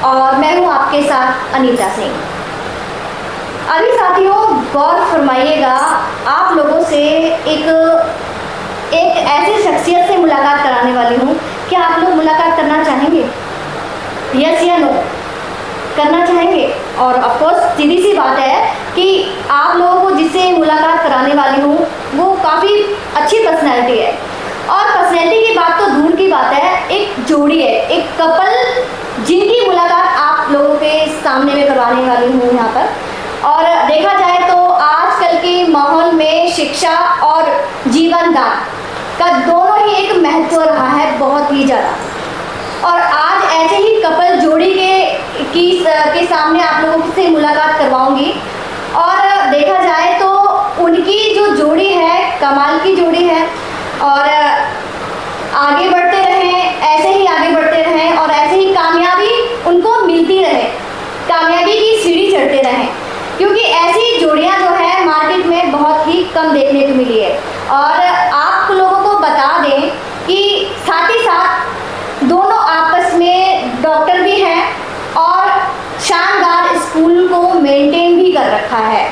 और मैं हूं आपके साथ अनीता सिंह। अभी साथियों गौर फरमाइएगा, आप लोगों से एक ऐसी शख्सियत से मुलाकात कराने वाली हूं। क्या आप लोग मुलाकात करना चाहेंगे? यस या नो? करना चाहेंगे? और ऑफ कोर्स सीधी सी बात है कि आप लोगों को जिससे मुलाकात कराने वाली हूँ वो काफ़ी अच्छी पर्सनैलिटी है। और पर्सनैलिटी की बात तो दूर की बात है, एक जोड़ी है, एक कपल जिनकी मुलाकात आप लोगों के सामने में करवाने वाली हूँ यहाँ पर। और देखा जाए तो आजकल के माहौल में शिक्षा और जीवन दान का दोनों ही एक महत्व रहा है, बहुत ही ज़्यादा। और आज ऐसे ही कपल जोड़ी के सामने आप लोगों से मुलाकात करवाऊंगी। और देखा जाए तो उनकी जो जोड़ी है कमाल की जोड़ी है। और आगे बढ़ते रहें, ऐसे ही आगे बढ़ते रहें और ऐसे ही कामयाबी उनको मिलती रहे, कामयाबी की सीढ़ी चढ़ते रहें, क्योंकि ऐसी जोड़ियां जो है मार्केट में बहुत ही कम देखने को मिली है। और आप लोगों को बता दें कि साथ ही साथ दोनों आपस में डॉक्टर भी हैं और शानदार स्कूल को मेंटेन भी कर रखा है।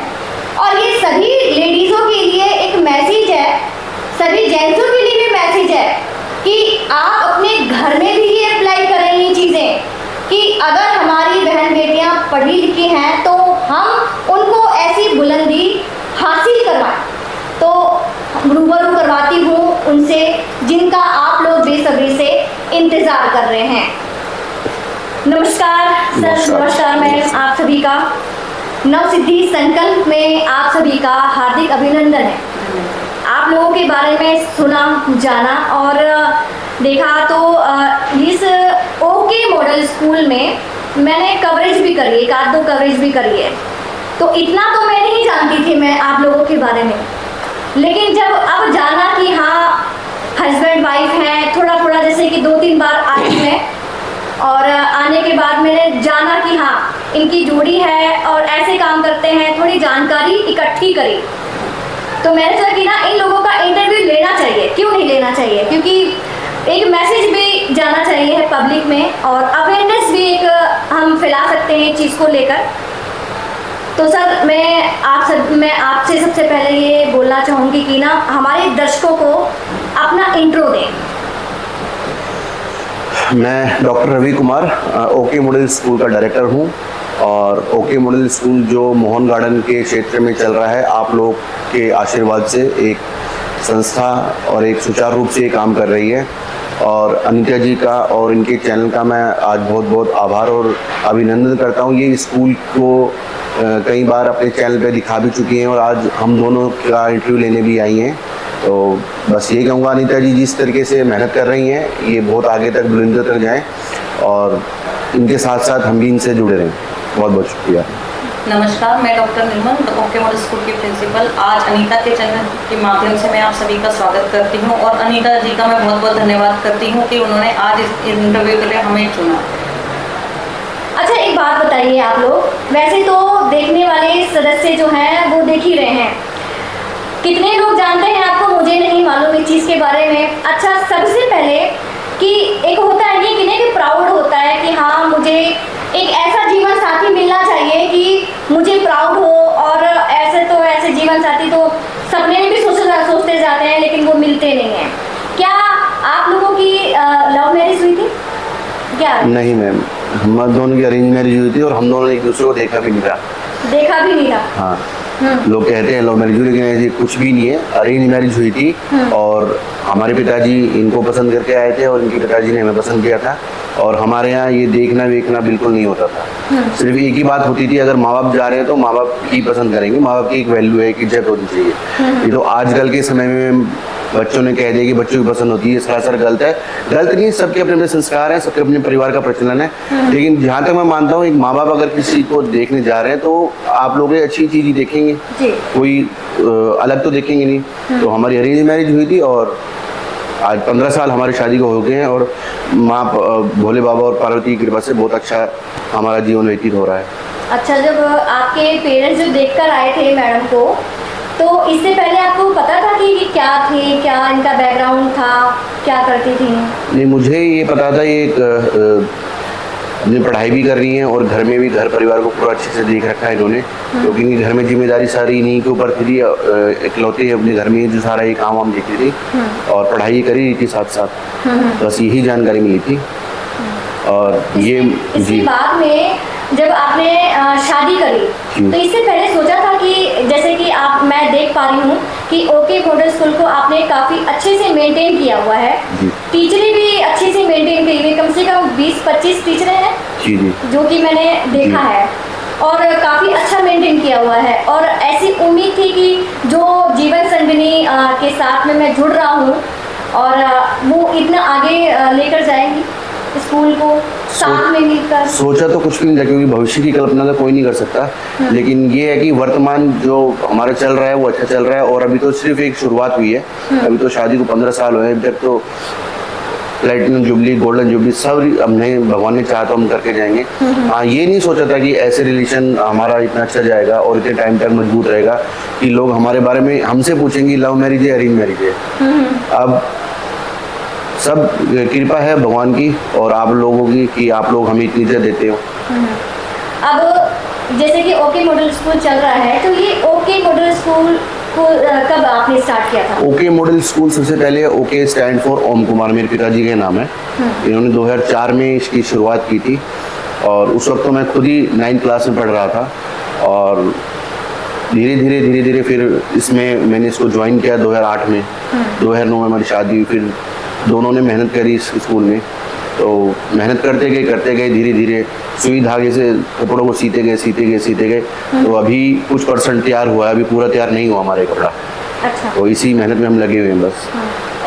और ये सभी लेडीज़ों के लिए एक मैसेज है, सभी जेंट्सों के लिए भी मैसेज है कि आप अपने घर में भी ये अप्लाई करें ये चीज़ें, कि अगर हमारी बहन बेटियां पढ़ी लिखी हैं तो हम उनको ऐसी बुलंदी हासिल करवाएं। तो रूबरू करवाती हूँ उनसे जिनका आप लोग बेसब्री से इंतज़ार कर रहे हैं। नमस्कार सर, नमस्कार मैम, आप सभी का नवसिद्धि संकल्प में आप सभी का हार्दिक अभिनंदन है। आप लोगों के बारे में सुना जाना और देखा तो इस ओके मॉडल स्कूल में मैंने कवरेज भी करी है, एक आध दो कवरेज भी करी है। तो इतना तो मैं नहीं जानती थी मैं आप लोगों के बारे में, लेकिन जब अब जाना कि हाँ हस्बैंड वाइफ हैं, थोड़ा थोड़ा जैसे कि 2-3 बार आई मैं, और आने के बाद मैंने जाना कि हाँ इनकी जोड़ी है और ऐसे काम करते हैं, थोड़ी जानकारी इकट्ठी करी। तो मैंने सोचा कि ना इन लोगों का इंटरव्यू लेना चाहिए, क्यों नहीं लेना चाहिए, क्योंकि एक मैसेज भी जाना चाहिए है पब्लिक में और अवेयरनेस भी एक हम फैला सकते हैं चीज़ को लेकर। तो सर मैं आपसे सबसे पहले ये बोलना चाहूँगी कि ना हमारे दर्शकों को अपना इंट्रो दें। मैं doctor Ravi Kumar okay model school का डायरेक्टर हूं और ओके मॉडल स्कूल जो मोहन गार्डन के क्षेत्र में चल रहा है, आप लोग के आशीर्वाद से एक संस्था और एक सुचारू रूप से काम कर रही है। और अनीता जी का और इनके चैनल का मैं आज बहुत बहुत आभार और अभिनंदन करता हूं। ये स्कूल को कई बार अपने चैनल पे दिखा भी चुकी हैं और आज हम दोनों का इंटरव्यू लेने भी आई हैं। तो बस ये कहूँगा अनीता जी जिस तरीके से मेहनत कर रही हैं ये बहुत आगे तक बुलंदियों तक जाएँ और इनके साथ साथ हम भी इनसे जुड़े रहें। बहुत बहुत शुक्रिया। नमस्कार, मैं डॉक्टर निर्मल ओके मॉडल स्कूल की प्रिंसिपल। आज अनीता के चैनल के माध्यम से मैं आप सभी का स्वागत करती हूं और अनीता जी का मैं बहुत बहुत धन्यवाद करती हूं कि उन्होंने आज इस इंटरव्यू के लिए हमें चुना। अच्छा एक बात बताइए, आप लोग वैसे तो देखने वाले सदस्य जो हैं वो देख ही रहे हैं, कितने लोग जानते हैं आपको मुझे नहीं मालूम इस चीज़ के बारे में। अच्छा सबसे पहले कि एक होता है ये कि प्राउड होता है कि हाँ मुझे एक ऐसा जीवन साथी मिलना चाहिए कि मुझे प्राउड हो, और ऐसे जीवन साथी तो सपने में भी सोचते जाते हैं लेकिन वो मिलते नहीं हैं। क्या आप लोगों की लव मैरिज हुई थी क्या? नहीं मैम, हम दोनों की अरेंज मैरिज हुई थी और हम दोनों ने एक दूसरे को देखा भी नहीं था। देखा भी नहीं था? हाँ, लोग कहते हैं लव मैरिज हुई, लेकिन ऐसी कुछ भी नहीं है, अरेंज मैरिज हुई थी। और हमारे पिताजी इनको पसंद करके आए थे और इनके पिताजी ने हमें पसंद किया था। और हमारे यहाँ ये देखना वेखना बिल्कुल नहीं होता था। सिर्फ एक ही बात होती थी, अगर माँ बाप जा रहे हैं तो माँ बाप की पसंद करेंगे, माँ बाप की एक वैल्यू है, एक इज्जत होनी चाहिए। ये तो आजकल के समय में बच्चों ने कह दिया कि बच्चों की पसंद होती है, इसका असर गलत है। गलत नहीं, सबके अपने अपने संस्कार हैं, सबके अपने परिवार का प्रचलन है। लेकिन जहाँ तक मैं मानता हूँ एक माँ बाप अगर किसी को देखने जा रहे हैं तो आप लोग अच्छी चीज़ ही देखेंगे, कोई अलग तो देखेंगे नहीं। तो हमारी अरेंज मैरिज हुई थी और आज 15 साल हमारी शादी को हो गए हैं और माँ भोले बाबा और पार्वती की कृपा से बहुत अच्छा हमारा जीवन व्यतीत हो रहा है। अच्छा, जब आपके पेरेंट्स जो देखकर आए थे मैडम को, तो इससे पहले आपको पता था कि क्या थे, क्या इनका बैकग्राउंड था, क्या करती थी? नहीं, मुझे ये पता था ये एक अपनी पढ़ाई भी कर रही हैं और घर में भी घर परिवार को पूरा अच्छे से देख रखा है इन्होंने, क्योंकि इनकी घर में जिम्मेदारी सारी इन्हीं के ऊपर थी। इकलौते अपने घर में जो सारा ये काम वाम देखती थी और पढ़ाई करी रही थी साथ साथ, बस यही जानकारी मिली थी। और ये इसके जी बाद में जब आपने शादी करी तो इससे पहले सोचा था कि जैसे कि आप मैं देख पा रही हूँ कि ओके मॉडल स्कूल को आपने काफ़ी अच्छे से मेंटेन किया हुआ है, टीचरें भी अच्छे से मेंटेन की हुई, कम से कम 20-25 टीचरें हैं जी जी जो कि मैंने देखा है और काफ़ी अच्छा मेंटेन किया हुआ है। और ऐसी उम्मीद थी कि जो जीवन संगिनी के साथ में मैं जुड़ रहा हूँ और वो इतना आगे लेकर जाएंगी स्कूल को साथ में मिलकर। सोचा तो कुछ भी नहीं था, क्योंकि भविष्य की कल्पना तो कोई नहीं कर सकता, लेकिन ये है कि वर्तमान जो हमारा चल रहा है वो अच्छा चल रहा है। और अभी तो सिर्फ एक शुरुआत हुई है, अभी तो शादी को 15 साल हुए हैं, अभी तक तो प्लेटिनम जुबली, गोल्डन जुबली सब हमने भगवान ने चाहा तो हम करके जाएंगे। हाँ, ये नहीं सोचा था कि ऐसे रिलेशन हमारा इतना अच्छा जाएगा और इतने टाइम तक मजबूत रहेगा कि लोग हमारे बारे में हमसे पूछेंगे लव मैरिज है अरेंज मैरिज है। अब सब कृपा है भगवान की और आप लोगों की कि आप लोग हमें इतनी इज्जत देते हो। अब जैसे कि ओके मॉडल स्कूल चल रहा है तो ये ओके मॉडल स्कूल को कब आपने स्टार्ट किया था? ओके मॉडल स्कूल सबसे पहले ओके स्टैंड फॉर ओम कुमार मेरे पिताजी के नाम है। इन्होंने 2004 में इसकी शुरुआत की थी और उस वक्त तो मैं खुद ही 9th क्लास में पढ़ रहा था और धीरे धीरे फिर इसमें मैंने इसको ज्वाइन किया 2008 में। 2009 में हमारी शादी हुई, फिर दोनों ने मेहनत करी इस स्कूल में। तो मेहनत करते गए धीरे धीरे सुई धागे से कपड़ों को सीते गए। तो अभी कुछ % तैयार हुआ है, अभी पूरा तैयार नहीं हुआ हमारे कपड़ा। अच्छा। तो इसी मेहनत में हम लगे हुए हैं बस।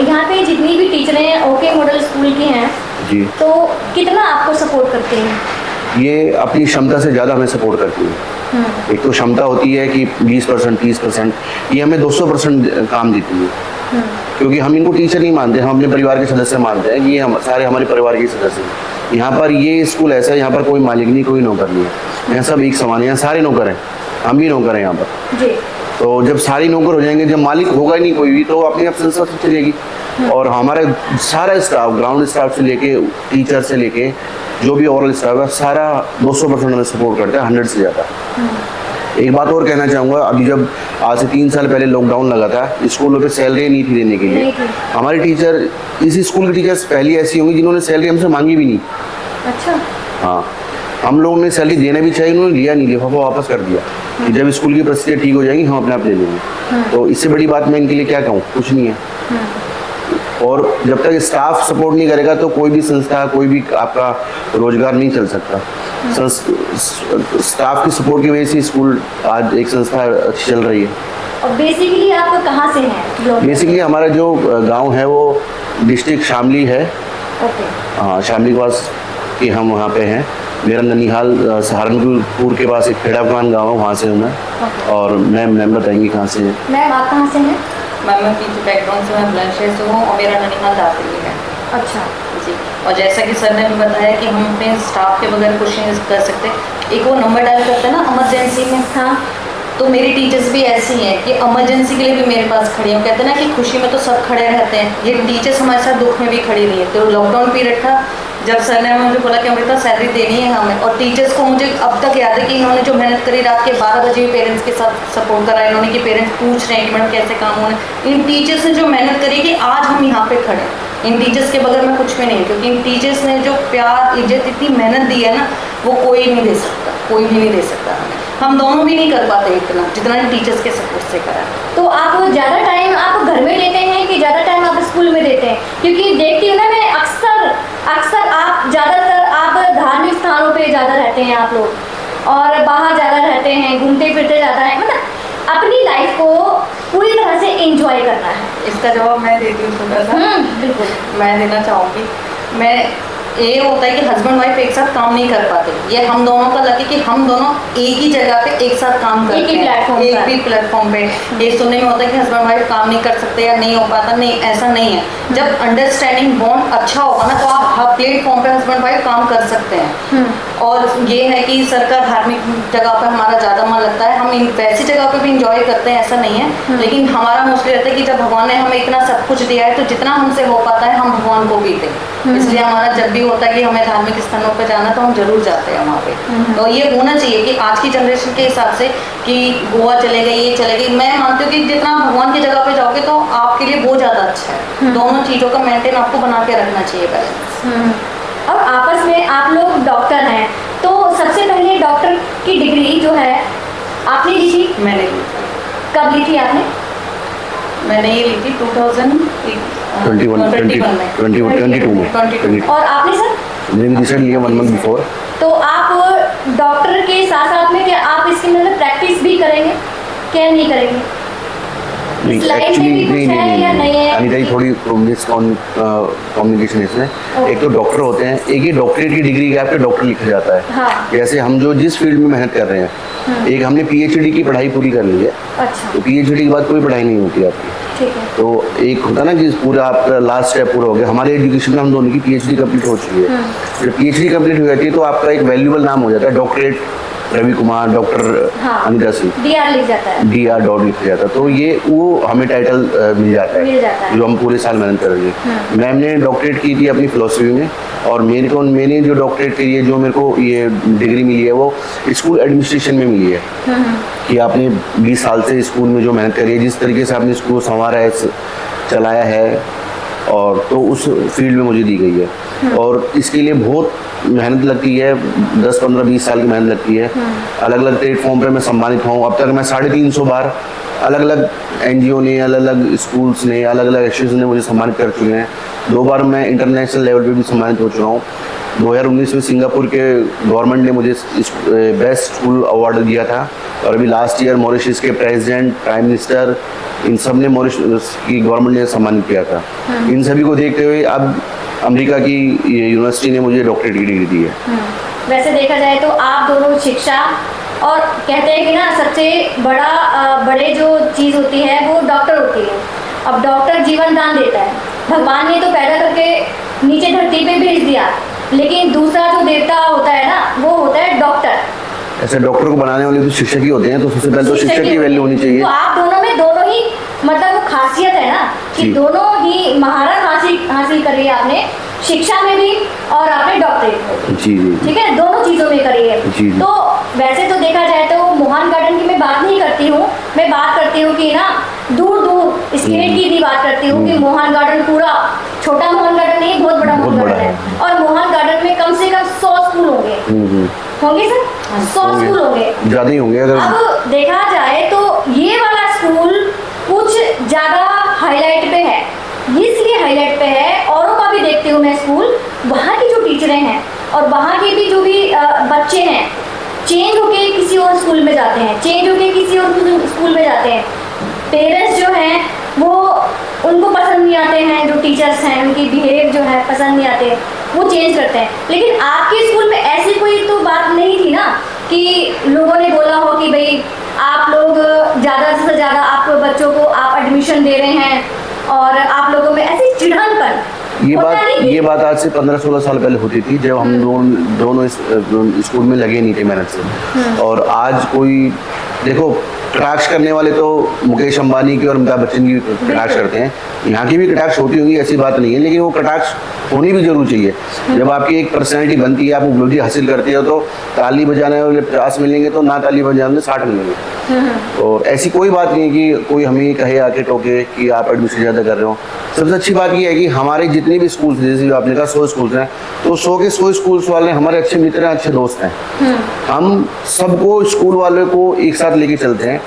यहाँ पे जितनी भी टीचरें ओके मॉडल स्कूल की हैं जी, तो कितना आपको सपोर्ट करते हैं? ये अपनी क्षमता से ज़्यादा हमें सपोर्ट करती है। एक तो क्षमता होती है कि 20% 30%, ये हमें 200% काम देती है, क्योंकि हम इनको टीचर नहीं मानते, हम अपने परिवार के सदस्य मानते हैं। ये हम सारे हमारे परिवार के सदस्य हैं। यहाँ पर ये स्कूल ऐसा है, यहाँ पर कोई मालिक नहीं, कोई नौकर नहीं है, यहाँ सब एक समान है, यहाँ सारे नौकर हैं, हम भी नौकर हैं यहाँ पर जी। तो जब सारे नौकर हो जाएंगे, जब मालिक होगा ही नहीं कोई भी, तो अपनी आप संस्था से चलेगी। और हमारा सारा स्टाफ, ग्राउंड स्टाफ से लेके टीचर से लेके जो भी ओवरऑल स्टाफ है, सारा 200% हमें सपोर्ट करता है, 100 से ज़्यादा। एक बात और कहना चाहूँगा, अभी जब आज से 3 साल पहले लॉकडाउन लगा था, स्कूलों पे सैलरी नहीं थी देने के लिए। हमारे टीचर, इस स्कूल के टीचर्स पहली ऐसी होंगी जिन्होंने सैलरी हमसे मांगी भी नहीं। अच्छा। हाँ, हम लोगों ने सैलरी देना भी चाहिए, उन्होंने लिया नहीं, लिफाफा वापस कर दिया कि जब स्कूल की परिस्थितियाँ ठीक हो जाएंगी हम अपने आप ले लेंगे। तो इससे बड़ी बात मैं इनके लिए क्या कहूँ, कुछ नहीं है। और जब तक स्टाफ सपोर्ट नहीं करेगा तो कोई भी संस्था, कोई भी आपका रोजगार नहीं चल सकता। स्टाफ की सपोर्ट की वजह से स्कूल आज एक संस्था अच्छी चल रही है। और बेसिकली आप कहाँ से हैं? बेसिकली हमारा जो गांव है वो डिस्ट्रिक्ट शामली है। ओके। हाँ, शामली के पास कि हम वहाँ पे हैं। मेरा ननिहाल सहारनपुर के पास एक खेड़ापान गाँव है, वहाँ से हूँ मैं। और मैम बताएंगी कहाँ से हैं? मैम आप कहाँ से हैं? मैम मैं पीछे बैकग्राउंड से, मैं बुलंदशहर से हूँ और मेरा ननिहाल दार्जिलिंग है। अच्छा जी। और जैसा कि सर ने भी बताया कि हम अपने स्टाफ के बगैर कुछ नहीं कर सकते। एक वो नंबर डायल करते हैं ना इमरजेंसी में, हाँ, तो मेरी टीचर्स भी ऐसी हैं कि इमरजेंसी के लिए भी मेरे पास खड़ी हैं। कहते हैं ना कि खुशी में तो सब खड़े रहते हैं, ये टीचर्स हमारे साथ दुख में भी खड़ी रही है। तो लॉकडाउन पीरियड था जब सर ने मुझे बोला कि हमें तो सैलरी देनी है हमें, और टीचर्स को मुझे अब तक याद है कि इन्होंने जो मेहनत करी, रात के 12 बजे भी पेरेंट्स के साथ सपोर्ट करा इन्होंने, कि पेरेंट्स पूछ रहे हैं कि मैडम कैसे काम होने। इन टीचर्स ने जो मेहनत करी कि आज हम यहाँ पे खड़े, इन टीचर्स के बगैर मैं कुछ भी नहीं, क्योंकि इन टीचर्स ने जो प्यार, इज्जत, इतनी मेहनत दी है ना, वो कोई नहीं दे सकता, कोई भी नहीं दे सकता हमें। हम दोनों भी नहीं कर पाते इतना जितना इन टीचर्स के सपोर्ट से करा। तो आप ज़्यादा टाइम आप घर में देते हैं कि ज़्यादा टाइम आप स्कूल में देते हैं? क्योंकि देखती हूँ ना मैं अक्सर आप ज़्यादातर आप धार्मिक स्थानों पे ज़्यादा रहते हैं आप लोग, और बाहर ज़्यादा रहते हैं, घूमते फिरते ज़्यादा हैं, मतलब अपनी लाइफ को पूरी तरह से एंजॉय करना है। इसका जवाब मैं देती हूँ छोटा सा। बिल्कुल मैं देना चाहूँगी। मैं ये होता है कि हस्बैंड वाइफ एक साथ काम नहीं कर पाते, ये हम दोनों का लगे कि हम दोनों एक ही जगह पे एक साथ काम करते हैं, एक ही प्लेटफॉर्म पे। ये सुनने में होता है कि हस्बैंड वाइफ काम नहीं कर सकते या नहीं हो पाता, नहीं, ऐसा नहीं है। जब अंडरस्टैंडिंग बॉन्ड अच्छा होगा ना, तो आप हर प्लेटफॉर्म पे हस्बैंड वाइफ काम कर सकते हैं। और ये है कि सरकार धार्मिक जगह पे हमारा ज़्यादा मन लगता है। हम वैसी जगह पे भी इंजॉय करते हैं, ऐसा नहीं है, लेकिन हमारा मोस्टली रहता है कि जब भगवान ने हमें इतना सब कुछ दिया है तो जितना हमसे हो पाता है हम भगवान को भी दें। इसलिए हमारा जब भी होता है कि हमें धार्मिक स्थानों पर जाना तो हम जरूर जाते हैं वहाँ पे। तो ये होना चाहिए कि आज की जनरेशन के हिसाब से कि गोवा चले गए, ये चले गए, मैं मानती हूँ कि जितना भगवान की जगह पे जाओगे तो आपके लिए वो ज़्यादा अच्छा है। दोनों चीज़ों का मेंटेन आपको बना के रखना चाहिए बैलेंस। और आपस में आप लोग डॉक्टर हैं, तो सबसे पहले डॉक्टर की डिग्री जो है आपने ली थी? मैंने ली। कब ली थी आपने? मैंने ये ली थी 21 में 22 और आपने सर? मैंने रिसेंट लिया 1 मंथ बिफोर। तो आप डॉक्टर के साथ साथ में क्या आप इसकी मतलब प्रैक्टिस भी करेंगे, क्या नहीं करेंगे? नहीं Slide एक्चुअली में भी कुछ नहीं है या नहीं है? अनिता जी थोड़ी मिस कम्युनिकेशन इसमें। एक तो डॉक्टर होते हैं, एक ही डॉक्टरेट की डिग्री के आपके डॉक्टर लिखा जाता है। हाँ। जैसे हम जो जिस फील्ड में मेहनत कर रहे हैं, एक हमने पीएचडी की पढ़ाई पूरी कर ली है, अच्छा, तो पीएचडी के बाद कोई पढ़ाई नहीं होती आपकी। ठीक है। तो एक होता है ना कि पूरा आपका लास्ट स्टेप पूरा हो गया। हमारे एजुकेशन में हम दोनों की पीएचडी कंप्लीट हो चुकी है। जब पीएचडी कंप्लीट हो जाती है तो आपका एक वैल्यूबल नाम हो जाता है, doctorate Ravi Kumar, doctor Anita Singh, DR लिख जाता है, DR डॉट लिखा जाता है। तो ये वो हमें टाइटल मिल जाता है जो हम पूरे साल मेहनत करेंगे। मैम ने डॉक्टरेट की थी अपनी फिलोसफी में, और मैंने जो डॉक्टरेट करी है, जो मेरे को ये डिग्री मिली है वो स्कूल एडमिनिस्ट्रेशन में मिली है। कि आपने 20 साल से स्कूल में जो मेहनत करी है, जिस तरीके से आपने स्कूल संवारा है, चलाया है, और तो उस फील्ड में मुझे दी गई है। और इसके लिए बहुत मेहनत लगती है, 10, 15, 20 साल की मेहनत लगती है। अलग अलग प्लेटफॉर्म पे मैं सम्मानित हूँ। अब तक मैं 350 बार अलग अलग NGO ने, अलग अलग स्कूल्स ने, अलग अलग एसोसिएशन ने मुझे सम्मानित कर चुके हैं। 2 बार मैं इंटरनेशनल लेवल पे भी सम्मानित हो चुका हूँ। 2019 में सिंगापुर के गवर्नमेंट ने मुझे बेस्ट स्कूल अवार्ड दिया था, और अभी लास्ट ईयर मॉरिशस के प्रेसिडेंट, प्राइम मिनिस्टर, इन सब ने मॉरिशस की गवर्नमेंट ने सम्मानित किया था। इन सभी को देखते हुए अब अमेरिका की यूनिवर्सिटी ने मुझे डॉक्टरेट की डिग्री दी है। वैसे देखा जाए तो आप दोनों शिक्षा, और कहते हैं कि ना सबसे बड़े जो चीज़ होती है वो डॉक्टर होती है। अब डॉक्टर जीवन दान देता है, भगवान ने तो पैदा करके नीचे धरती पे भेज दिया, लेकिन दूसरा जो देवता होता है ना वो होता है डॉक्टर। ऐसे डॉक्टर को बनाने वाले तो शिक्षक ही होते हैं, तो सबसे पहले तो शिक्षक की वैल्यू होनी चाहिए। तो आप दोनों में दोनों ही मतलब वो खासियत है ना कि जी। दोनों ही महारत हासिल करी है आपने, शिक्षा में भी और आपने डॉक्टरेट में भी। जी जी ठीक है, दोनों चीज़ों में करी है। जी। तो वैसे तो देखा जाए तो मोहन गार्डन की मैं बात नहीं करती हूँ, मैं बात करती हूँ कि ना दूर दूर स्टेट की भी बात करती हूँ कि मोहन गार्डन पूरा छोटा मोहन गार्डन नहीं, बहुत बड़ा मोहन बहुत गार्डन बड़ा है। और मोहन गार्डन में कम से कम 100 स्कूल होंगे, होंगे सर? 100 स्कूल होंगे, ज़्यादा ही होंगे। अगर अब देखा जाए तो ये वाला स्कूल कुछ ज़्यादा हाईलाइट पे है, इसलिए हाईलाइट पे है, औरों का भी देखती हूँ मैं स्कूल, वहाँ की जो टीचरें हैं और वहाँ के भी जो भी बच्चे हैं चेंज होके किसी और स्कूल में जाते हैं, चेंज होके किसी और स्कूल में जाते हैं। पेरेंट्स जो हैं वो उनको पसंद नहीं आते हैं, जो टीचर्स हैं उनकी बिहेव जो है पसंद नहीं आते, वो चेंज करते हैं। लेकिन आपके स्कूल में ऐसी कोई तो बात नहीं थी ना कि लोगों ने बोला हो कि भाई आप लोग ज़्यादा से ज़्यादा आप बच्चों को आप एडमिशन दे रहे हैं और आप लोगों में ऐसी चिढ़नपन। ये बात आज से 15-16 साल पहले होती थी, जब हम दोनों स्कूल में लगे नहीं थे मेहनत से। और आज कोई देखो, कटाक्ष करने वाले तो मुकेश अंबानी की और अमिताभ बच्चन की कटाक्ष करते हैं, यहाँ की भी कटाक्ष होती होगी, ऐसी बात नहीं है, लेकिन वो कटाक्ष होनी भी जरूर चाहिए। जब आपकी एक पर्सनैलिटी बनती है, आप उपलब्धि हासिल करते हो, तो ताली बजाने वाले 50 मिलेंगे तो ना ताली बजाने वाले 60 मिलेंगे। और ऐसी कोई बात नहीं है कि कोई हमें कहे आके टोके कि आप एडमिशन ज़्यादा कर रहे हो। सबसे अच्छी बात ये है कि हमारे जितने भी स्कूल्स, जैसे आपने कहा 100 स्कूल्स हैं, तो 100 के 100 स्कूल्स वाले हमारे अच्छे मित्र हैं, अच्छे दोस्त हैं। हम सबको, स्कूल वाले को एक साथ लेके चलते हैं।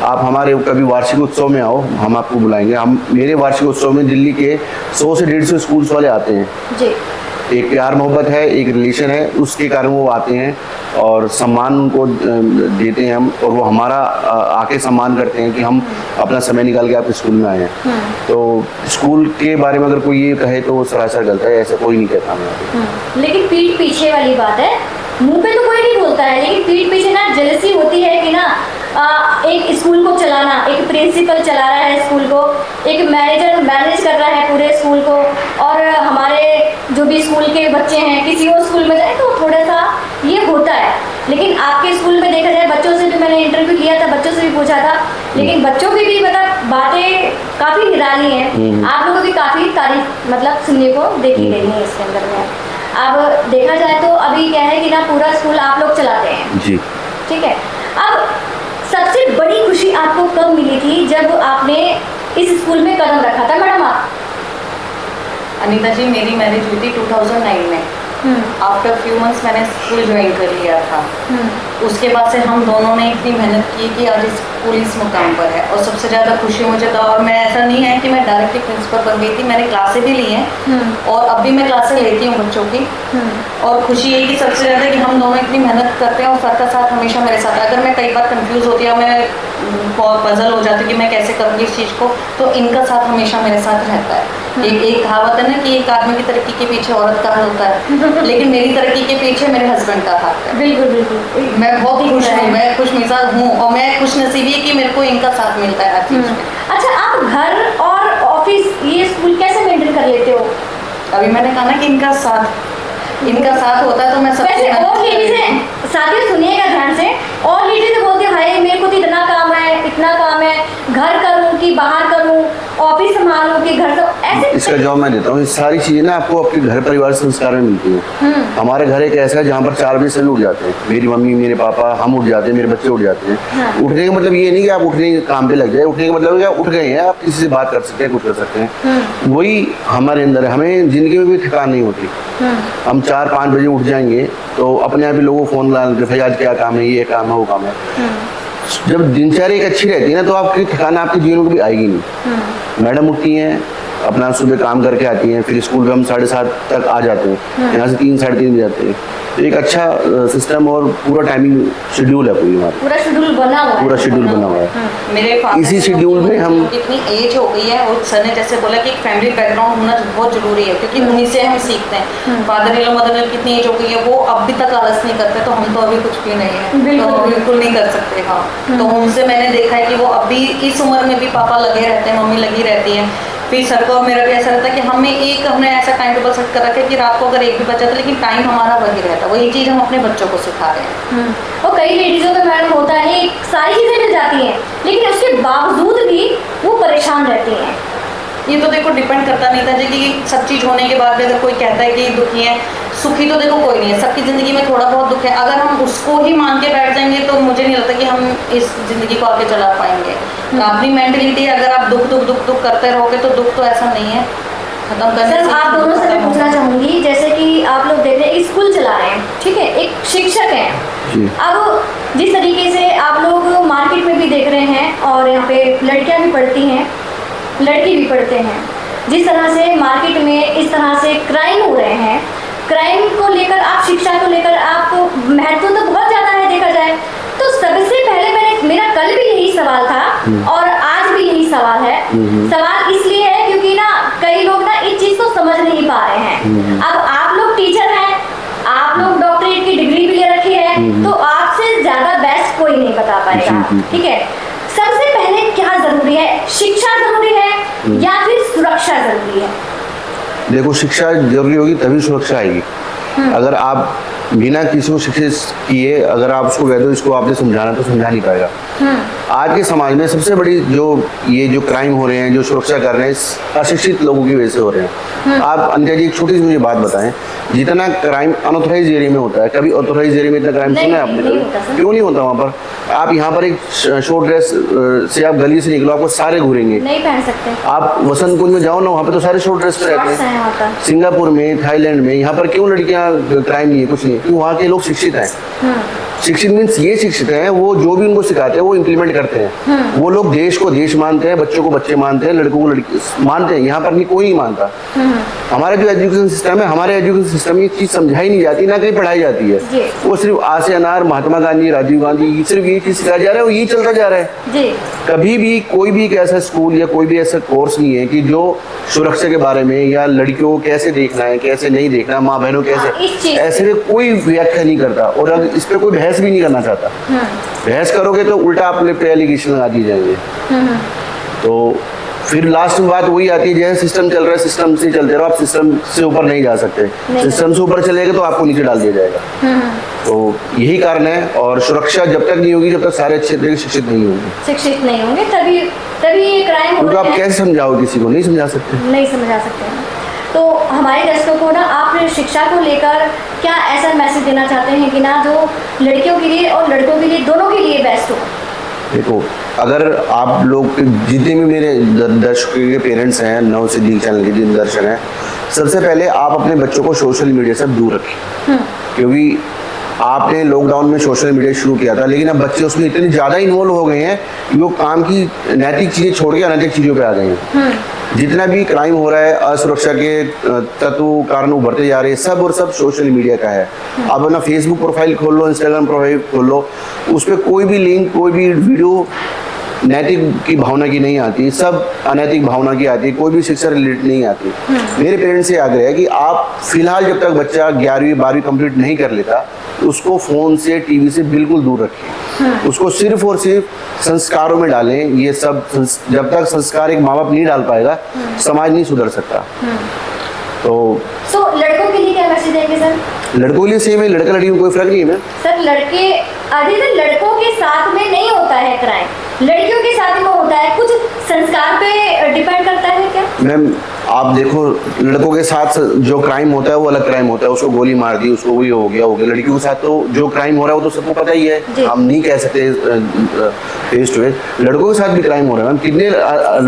आप हमारे कभी वार्षिक उत्सव में आओ, हम आपको बुलाएंगे। हम मेरे वार्षिक उत्सव में दिल्ली के 100 से 150 स्कूल्स वाले आते हैं जी। एक प्यार मोहब्बत है, एक रिलेशन है, उसके कारण वो आते हैं और सम्मान उनको देते हैं हम, और वो हमारा आके सम्मान करते हैं कि हम अपना समय निकाल के आपके स्कूल में आए हैं। तो स्कूल के बारे में अगर कोई ये कहे तो वो सरासर गलत है, ऐसा कोई नहीं कहता मैं। लेकिन पीठ पीछे वाली बात है, मुंह पे तो कोई नहीं बोलता है, लेकिन पीठ पीछे ना जेलसी होती है कि ना एक स्कूल को चलाना, एक प्रिंसिपल चला रहा है स्कूल को, एक मैनेजर मैनेज कर रहा है पूरे स्कूल को, और हमारे जो भी स्कूल के बच्चे हैं किसी और स्कूल में जाए तो थोड़ा सा ये होता है। लेकिन आपके स्कूल में देखा जाए, बच्चों से भी मैंने इंटरव्यू लिया था, बच्चों से भी पूछा था, लेकिन बच्चों की भी मतलब बातें काफ़ी निराली हैं। आप लोगों की काफ़ी तारीफ मतलब सुनने को देखी गई है इसके अंदर में। अब देखा जाए तो अभी क्या है कि ना पूरा स्कूल आप लोग चलाते हैं जी। ठीक है। अब सबसे बड़ी खुशी आपको कब मिली थी जब आपने इस स्कूल में कदम रखा था मैडम आप? अनीता जी, मेरी मैरिज हुई थी 2009 में। आफ्टर फ्यू मंथ्स मैंने स्कूल ज्वाइन कर लिया था। उसके बाद से हम दोनों ने इतनी मेहनत की कि आज इस पुलिस मुकाम पर है, और सबसे ज़्यादा खुशी मुझे था। और मैं ऐसा नहीं है कि मैं डायरेक्टली प्रिंसिपल बन गई थी, मैंने क्लासें भी ली हैं और अब भी मैं क्लासें लेती हूँ बच्चों की। और खुशी यही कि सबसे ज़्यादा कि हम दोनों इतनी मेहनत करते हैं और सर का साथ हमेशा मेरे साथ है। अगर मैं कई बार कंफ्यूज होती है, मैं पजल हो जाती कि मैं कैसे करूँगी इस चीज़ को, तो इनका साथ हमेशा मेरे साथ रहता है। एक कहावत है ना कि एक आदमी की तरक्की के पीछे औरत का हाथ होता है, लेकिन मेरी तरक्की के पीछे मेरे हस्बैंड का हाथ है। बिल्कुल बिल्कुल, मैं बहुत खुश हूँ, मैं खुश मिजाज हूँ और मैं खुश नसीबी कि मेरे को इनका साथ मिलता है हर चीज़ में। अच्छा, आप घर और ऑफिस ये स्कूल कैसे मेंटेन कर लेते हो? अभी मैंने कहा ना कि इनका साथ होता है तो मैं सबसे वैसे और लेडीज हैं, साथियों सुनिएगा ध्यान से, और लेडीज बोलते हैं भाई मेरे को तो इतना काम है, इतना काम है, घर करूँ कि बाहर करूँ, ऑफिस संभालूँ कि घर से, ऐसे इसका जवाब मैं देता हूँ। ये सारी चीज़ें ना आपको अपने घर परिवार संस्कार में मिलती हैं। हमारे घर एक ऐसा है जहाँ पर 4 बजे सभी उठ जाते हैं, मेरी मम्मी, मेरे पापा, हम उठ जाते हैं, मेरे बच्चे उठ जाते हैं। उठने का मतलब ये नहीं कि आप उठने के काम पे लग जाए, उठने का मतलब है कि आप उठ गए हैं, आप किसी से बात कर सकते हैं, कुछ कर सकते हैं। वही हमारे अंदर है, हमें जिंदगी में भी थकान नहीं होती। हम 4-5 बजे उठ जाएंगे तो अपने आप ही लोगों को फोन ला लेते, भाई आज क्या काम है, ये काम है, वो काम है। जब दिनचर्या एक अच्छी रहती है ना तो आपकी थकान आपके जीवन में कभी आएगी नहीं। मैडम उठती हैं, अपना सुबह काम करके आती हैं, फिर स्कूल पे हम 7:30 तक आ जाते हैं, यहाँ से 3-3:30 बजे जाते हैं। तो एक अच्छा सिस्टम और पूरा टाइमिंग शेड्यूल है पूरी हमारा, पूरा शेड्यूल बना हुआ है। पूरा शेड्यूल बना हुआ है। मेरे फादर इसी शेड्यूल में हम इतनी एज हो गई है, और सर ने जैसे बोला कि एक फैमिली बैकग्राउंड होना बहुत जरूरी है, क्योंकि उन्हीं से हम सीखते हैं। फादर इन मदर इन कितनी एज हो गई है, वो अब भी तक आलस नहीं करते, तो हम तो अभी कुछ भी नहीं है, तो बिल्कुल नहीं कर सकते। हाँ, तो उनसे मैंने देखा है कि वो अभी इस उम्र में भी पापा लगे रहते हैं, मम्मी लगी रहती है। फिर सर को और मेरा भी ऐसा रहता है कि हमने ऐसा टाइम टेबल सेट कर रखा है कि रात को अगर 1 भी बचा था, लेकिन टाइम हमारा वही रहता है। वही चीज़ हम अपने बच्चों को सिखा रहे हैं। और कई लेडीजों में मैडम होता है सारी चीज़ें मिल जाती हैं, लेकिन उसके बावजूद भी वो परेशान रहती हैं। ये तो देखो डिपेंड करता नहीं था जी कि सब चीज़ होने के बाद भी अगर कोई कहता है कि दुखी है, सुखी तो देखो कोई नहीं है, सबकी ज़िंदगी में थोड़ा बहुत दुख है। अगर हम उसको ही मान के बैठ जाएंगे तो मुझे नहीं लगता कि हम इस ज़िंदगी को आगे चला पाएंगे। तो अपनी मेंटलिटी, अगर आप दुख करते रहोगे तो दुख तो ऐसा नहीं है खत्म करने सर, आप दोनों से मैं पूछना चाहूँगी, जैसे कि आप लोग देख रहे हैं स्कूल चला रहे हैं, ठीक है, एक शिक्षक हैं। अब जिस तरीके से आप लोग मार्केट में भी देख रहे हैं और यहाँ पे लड़कियाँ भी पढ़ती हैं, लड़के भी पढ़ते हैं, जिस तरह से मार्केट में इस तरह से क्राइम हो रहे हैं, क्राइम को लेकर आप, शिक्षा को लेकर आप, महत्व तो बहुत ज़्यादा है देखा जाए तो। सबसे पहले मेरा कल भी यही सवाल था और आज भी यही सवाल है। सवाल इसलिए है क्योंकि ना कई लोग ना इस चीज़ को समझ नहीं पा रहे हैं। अब आप लोग टीचर हैं, आप लोग डॉक्टरेट की डिग्री भी ले रखी है, तो आपसे ज़्यादा बेस्ट कोई नहीं बता पाएगा, ठीक है। सबसे पहले क्या जरूरी है, शिक्षा जरूरी है या फिर सुरक्षा जरूरी है? देखो, शिक्षा जरूरी होगी तभी सुरक्षा आएगी। अगर आप बिना किसी को शिक्षित किए अगर आप उसको कह दो इसको आपने समझाना, तो समझा नहीं पाएगा। आज के समाज में सबसे बड़ी जो क्राइम हो रहे हैं, जो सुरक्षा कर रहे हैं, अशिक्षित लोगों की वजह से हो रहे हैं। आप अनिता जी एक छोटी सी मुझे बात बताएं, जितना क्राइम अनऑथराइज एरिया में होता है, कभी ऑथराइज एरिया में इतना क्राइम सुना है आपने? क्यों नहीं होता वहाँ पर? आप यहाँ पर एक शॉर्ट ड्रेस से आप गली से निकलो, आपको सारे घूरेंगे, नहीं पहन सकते। आप वसंत कुंज में जाओ ना, वहाँ पे तो सारे शॉर्ट ड्रेस पे रहते हैं। सिंगापुर में, थाईलैंड में, यहाँ पर क्यों लड़कियाँ क्राइम नहीं है, कुछ नहीं, क्योंकि वहाँ के लोग शिक्षित हैं। शिक्षित मीन्स ये शिक्षित हैं, वो जो भी उनको सिखाते हैं वो इम्प्लीमेंट करते हैं। वो लोग देश को देश मानते हैं, बच्चों को बच्चे मानते हैं, लड़कों को लड़की मानते हैं। यहाँ पर नहीं, कोई नहीं मानता। हमारा जो एजुकेशन सिस्टम है, हमारे एजुकेशन सिस्टम में ये चीज़ समझाई नहीं जाती, ना कहीं पढ़ाई जाती है। वो सिर्फ आ से अनार, महात्मा गांधी, राजीव गांधी, सिर्फ ये चीज़ सिखाया जा रहा है और ये चलता जा रहा है। कभी भी कोई भी एक ऐसा स्कूल या कोई भी ऐसा कोर्स नहीं है कि जो सुरक्षा के बारे में या लड़कियों को कैसे देखना है, कैसे नहीं देखना, माँ बहनों कैसे, ऐसे में कोई व्याख्या नहीं करता। और अगर इस पर कोई बहस भी नहीं करना चाहता। बहस करोगे तो उल्टा अपने पे एलिगेशन लगा दिए जाएंगे। तो फिर लास्ट में बात वही आती है, जैसे सिस्टम चल रहा है सिस्टम से चलते रहो, आप सिस्टम से ऊपर नहीं जा सकते। सिस्टम से ऊपर चलेगा तो आपको नीचे डाल दिया जाएगा। तो यही कारण है। और सुरक्षा जब तक नहीं होगी, जब तक सारे अच्छे तरीके शिक्षित नहीं होंगे तभी ये क्राइम क्योंकि आप कैसे समझाओ किसी को, नहीं समझा सकते। नहीं समझा सकते हैं। तो हमारे दर्शकों को ना आप शिक्षा को लेकर क्या ऐसा मैसेज देना चाहते हैं कि ना जो लड़कियों के लिए और लड़कों के लिए दोनों के लिए बेस्ट हो? देखो, अगर आप लोग जितने भी मेरे दर्शकों के पेरेंट्स हैं, नव सिद्दीक चैनल के जिन दर्शक हैं, सबसे पहले आप अपने बच्चों को सोशल मीडिया से दूर रखें। क्योंकि आपने लॉकडाउन में सोशल मीडिया शुरू किया था, लेकिन अब बच्चे उसमें इतने ज़्यादा इन्वॉल्व हो गए हैं कि वो काम की नैतिक चीज़ें छोड़ के अनैतिक चीज़ों पे आ गए हैं। जितना भी क्राइम हो रहा है, असुरक्षा के तत्व कारण उभरते जा रहे हैं, सब और सब सोशल मीडिया का है। आप अपना फेसबुक प्रोफाइल खोल लो, इंस्टाग्राम प्रोफाइल खोल लो, उस पर कोई भी लिंक, कोई भी वीडियो नैतिक की भावना की नहीं आती, सब अनैतिक भावना की आती है, कोई भी शिक्षा रिलेटेड नहीं आती। मेरे पेरेंट्स से आग्रह है कि आप फिलहाल जब तक बच्चा 11वीं 12वीं कंप्लीट नहीं कर लेता, उसको फ़ोन से, टीवी से बिल्कुल दूर रखें। उसको सिर्फ और सिर्फ संस्कारों में डालें। ये सब जब तक संस्कार एक माँ बाप नहीं डाल पाएगा, समाज नहीं सुधर सकता। तो लड़कों के लिए क्या मैसेज देंगे सर? लड़कों के लिए सेम है, लड़का लड़की में कोई फर्क नहीं है मैम। सर अधिकतर लड़कों के साथ में नहीं होता है क्राइम, लड़कियों के साथ में होता है। कुछ संस्कार पे डिपेंड करता है क्या मैम? आप देखो, लड़कों के साथ जो क्राइम होता है वो अलग क्राइम होता है, उसको गोली मार दी, उसको वही हो गया। लड़कियों के साथ तो जो क्राइम हो रहा है वो तो सबको पता ही है, हम नहीं कह सकते फेस टू फेस। लड़कों के साथ भी क्राइम हो रहा है मैम। कितने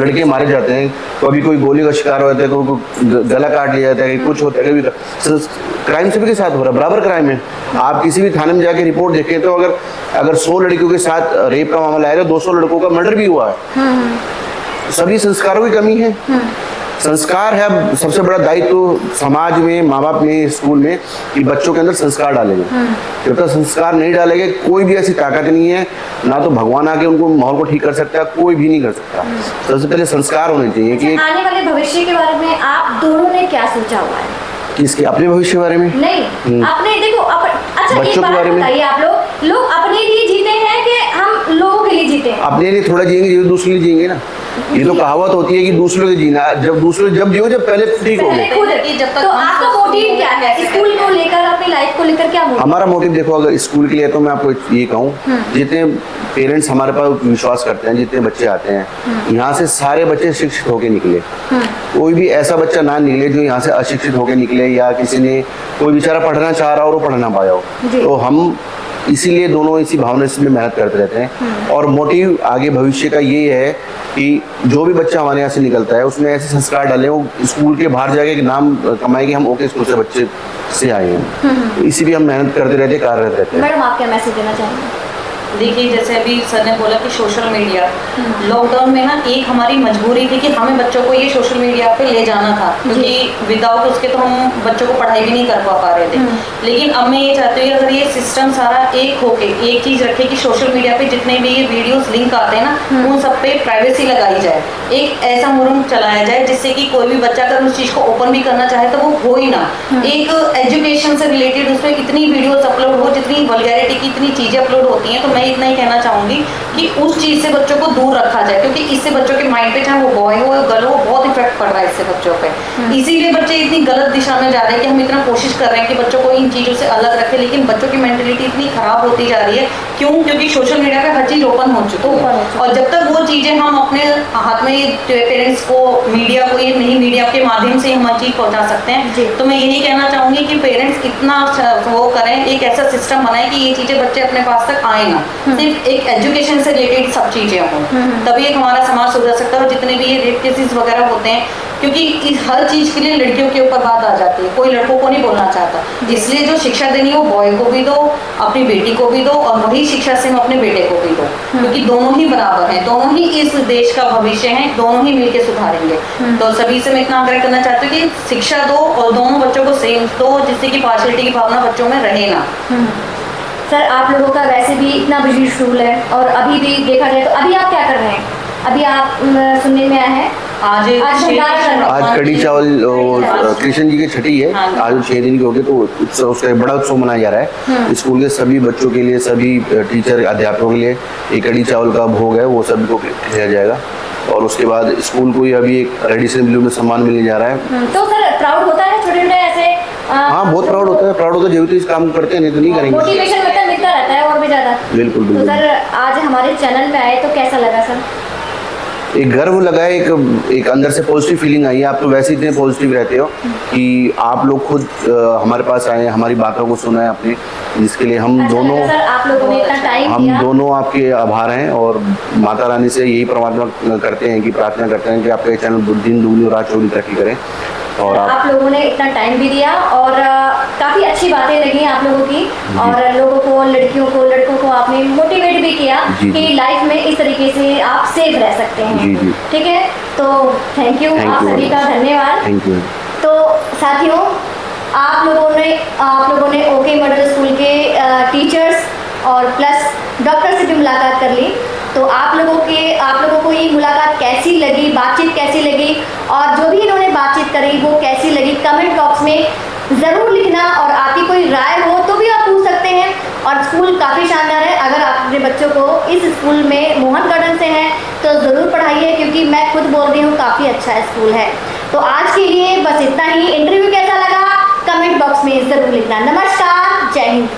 लड़के मारे जाते हैं, कभी कोई गोली का शिकार हो जाता है, कोई गला काट लिया जाता है, कुछ होता है। कभी क्राइम सभी के साथ हो रहा है, बराबर क्राइम है। आप किसी भी थाने में जाके रिपोर्ट देखें तो अगर 100 लड़कियों के साथ रेप का मामला आएगा, 200 लड़कों का मर्डर भी हुआ है। सभी संस्कारों की कमी है। संस्कार है अब सबसे बड़ा दायित्व तो समाज में, माँ बाप में, स्कूल में, कि बच्चों के अंदर संस्कार डालेंगे। जब तक संस्कार नहीं डालेंगे, कोई भी ऐसी ताकत नहीं है, ना तो भगवान आके उनको माहौल को ठीक कर सकता है, कोई भी नहीं कर सकता। सबसे पहले संस्कार होने चाहिए। कि आने वाले भविष्य के बारे में आप दोनों ने क्या सोचा हुआ है? किसके? अपने भविष्य के बारे में? नहीं, आपने देखो अच्छा बच्चों के बारे में बताइए। आप लोग अपने लिए जीते हैं कि हम लोगों के लिए जीते हैं? अपने लिए थोड़ा जिएंगे, दूसरे लिए जिएंगे ना। ये तो कहावत होती है कि दूसरों के जीना, जब जियो जब पहले ठीक हो गए। तो आपका मोटिव क्या है स्कूल को लेकर, अपनी लाइफ को लेकर? क्या मोटिव? हमारा मोटिव देखो, अगर स्कूल के लिए तो मैं आपको ये कहूँ, जितने पेरेंट्स हमारे पास विश्वास करते हैं, जितने बच्चे आते हैं, यहाँ से सारे बच्चे शिक्षित होके निकले। कोई भी ऐसा बच्चा ना निकले जो यहाँ से अशिक्षित होके निकले, या किसी ने कोई बेचारा पढ़ना चाह रहा हो और वो पढ़ ना पाया हो। तो हम इसीलिए दोनों इसी भावना से मेहनत करते रहते हैं। और मोटिव आगे भविष्य का ये है कि जो भी बच्चा हमारे यहाँ से निकलता है, उसमें ऐसे संस्कार डालें, वो स्कूल के बाहर जाके नाम कमाए कि हम ओके स्कूल से बच्चे से आए हैं। इसीलिए हम मेहनत करते रहते, कार्यरत रहते हैं। मैडम, आप क्या मैसेज देना चाहेंगे? देखिए, जैसे अभी सर ने बोला कि सोशल मीडिया, लॉकडाउन में ना एक हमारी मजबूरी थी कि हमें बच्चों को ये सोशल मीडिया पे ले जाना था, क्योंकि विदाउट उसके तो हम बच्चों को पढ़ाई भी नहीं कर पा रहे थे। लेकिन अब मैं ये चाहती हूँ कि अगर ये सिस्टम सारा एक होके एक चीज़ रखे कि सोशल मीडिया पे जितने भी ये वीडियोस लिंक आते हैं ना, उन सब पे प्राइवेसी लगाई जाए, एक ऐसा मुरम चलाया जाए जिससे कि कोई भी बच्चा अगर उस चीज़ को ओपन भी करना चाहे तो वो हो ही ना। एक एजुकेशन से रिलेटेड उसमें इतनी वीडियोस अपलोड हो, जितनी वल्गैरिटी की इतनी चीज़ें अपलोड होती हैं, तो मैं इतना ही कहना चाहूंगी कि उस चीज से बच्चों को दूर रखा जाए, क्योंकि इससे बच्चों के माइंड पे, चाहे वो बॉय हो या गर्ल हो, बहुत इफेक्ट पड़ रहा है इससे बच्चों पे। इसीलिए बच्चे इतनी गलत दिशा में जा रहे हैं कि हम इतना कोशिश कर रहे हैं कि बच्चों को इन चीजों से अलग रखें, लेकिन बच्चों की मेंटेलिटी इतनी खराब होती जा रही है। क्यों? क्योंकि सोशल मीडिया पे हर चीज ओपन हो चुकी है, और जब तक वो चीजें हम अपने हाथ में पेरेंट्स को, मीडिया को, ये नहीं मीडिया के माध्यम से हम हर चीज पहुंचा सकते हैं। तो मैं यही कहना चाहूंगी कि पेरेंट्स इतना वो करें, एक ऐसा सिस्टम बनाए कि ये चीजें बच्चे अपने पास तक आए ना, सिर्फ एक एजुकेशन से रिलेटेड सब चीजें हों, तभी एक हमारा समाज सुधर सकता है। और जितने भी ये रेप केसेस वगैरह होते हैं, क्योंकि इस हर चीज के लिए लड़कियों के ऊपर बात आ जाती है, कोई लड़कों को नहीं बोलना चाहता। इसलिए जो शिक्षा देनी है वो बॉय को भी दो, अपनी बेटी को भी दो, और वही शिक्षा से हम अपने बेटे को भी दो, क्योंकि दोनों ही बराबर हैं, दोनों ही इस देश का भविष्य हैं, दोनों ही मिलकर सुधारेंगे। तो सभी से मैं इतना आग्रह करना चाहती हूँ कि शिक्षा दो और दोनों बच्चों को सेम दो, जिससे कि पार्शियलिटी की भावना बच्चों में रहे ना। सर, आप लोगों का वैसे भी इतना बिजी शेड्यूल है, और अभी भी देखा जाए तो अभी आप क्या कर रहे हैं? अभी आप सुनने में आया है आज कड़ी चावल कृष्ण जी की छठी है, आज 6 दिन की होगी, तो उसका बड़ा उत्सव मनाया जा रहा है। स्कूल के सभी बच्चों के लिए, सभी टीचर अध्यापकों के लिए एक कड़ी चावल का भोग है, वो सभी को खिलाया जाएगा। और उसके बाद स्कूल को ही अभी एक ट्रेडिशनल ब्लू में सम्मान मिलने जा रहा है। तो सर प्राउड होता है छोटे छोटे ऐसे हाँ, बहुत प्राउड होता है जरूर तो इस काम करते हैं, नहीं तो नहीं करेंगे। मोटिवेशन मिलता रहता है और भी ज़्यादा। बिल्कुल तो बिल्कुल। सर आज हमारे चैनल में आए तो कैसा लगा सर? एक गर्व लगा है, एक अंदर से पॉजिटिव फीलिंग आई है। आप तो वैसे इतने पॉजिटिव रहते हो कि आप लोग खुद हमारे पास आए, हमारी बातों को सुना है अपने, जिसके लिए हम अच्छा दोनों लगा सर, आप लोगों ने इतना टाइम दिया। हम दोनों आपके आभार हैं और माता रानी से यही प्रार्थना करते हैं कि आपका चैनल दिन दुगनी और रात चौगुनी तरक्की करें। और आप लोगों ने इतना टाइम भी दिया और काफ़ी अच्छी बातें लगी आप लोगों की, और लोगों को, लड़कियों को, लड़कों को आपने मोटिवेट भी किया जी, कि जी। लाइफ में इस तरीके से आप सेफ रह सकते हैं। जी, जी। ठीक है, तो थैंक यू, आप सभी का धन्यवाद। Thank you. तो साथियों, आप लोगों ने ओके मॉडल स्कूल के टीचर्स और प्लस डॉक्टर से भी मुलाकात कर ली। तो आप लोगों को ये मुलाकात कैसी लगी, बातचीत कैसी लगी, और जो भी इन्होंने बातचीत करी वो कैसी लगी, कमेंट बॉक्स में ज़रूर लिखना। और आपकी कोई राय हो तो भी आप पूछ सकते हैं। और स्कूल काफ़ी शानदार है, अगर आप अपने बच्चों को इस स्कूल में मोहन गार्डन से हैं तो ज़रूर पढ़ाइए, क्योंकि मैं खुद बोल रही हूँ काफ़ी अच्छा स्कूल है। तो आज के लिए बस इतना ही। इंटरव्यू कैसा लगा कमेंट बॉक्स में ज़रूर लिखना। नमस्कार, जय हिंद।